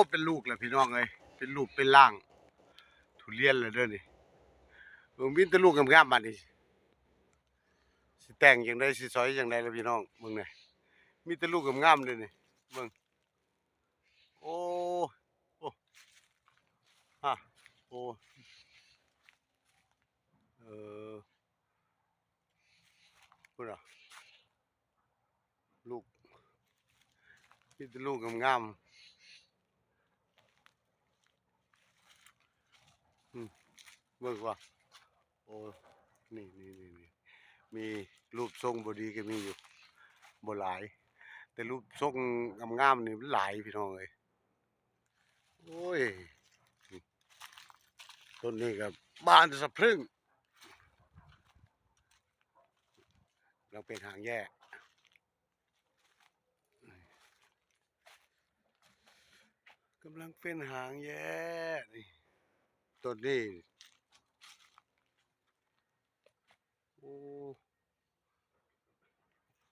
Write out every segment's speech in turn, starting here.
เป็นลูกเลยพี่น้องเลยเป็นลูกเป็นร่างทุเรียนเลยเด้อนี่มีแต่ลูกงามๆมานี่สิแต่งอย่างใดสิสอยอย่างใดล่ะพี่น้องมึงนี่มีแต่ลูกงามๆเลยนี่มึงโอ้โอ้ฮะโอ้เออพูดอ่ะลูกมีแต่ลูกงามๆเบิ่งว่าโอ้นี่มีรูปทรงบ่ดีก็มีอยู่บ่หลายแต่รูปทรงงามๆนี่มันหลายพี่น้องเอ้ยโอ้ยต้นนี้ก็บานสะพรึ่งเราเป็นหางแย่กำลังเป็นหางแย่นี่ต้นนี้โอ้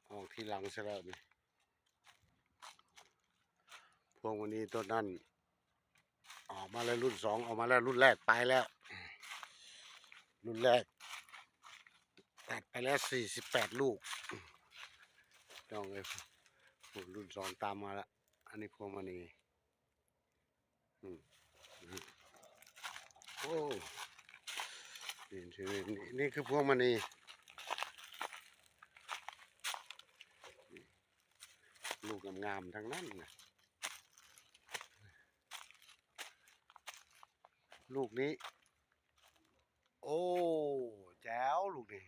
ออกทีหลังซะแล้วนี่พวงวันนี้ต้นนั้นออกมาแล้วรุ่นสองออกมาแล้วรุ่นแรกไปแล้วรุ่นแรกตัดไปแล้ว48 ลูกน้องเอ้ยรุ่นสองตามมาแล้วอันนี้พวงวันนี้โอ้นี่คือพวงมณีลูกงามๆทั้งนั้นนะลูกนี้โอ้แจ๋วลูกนี้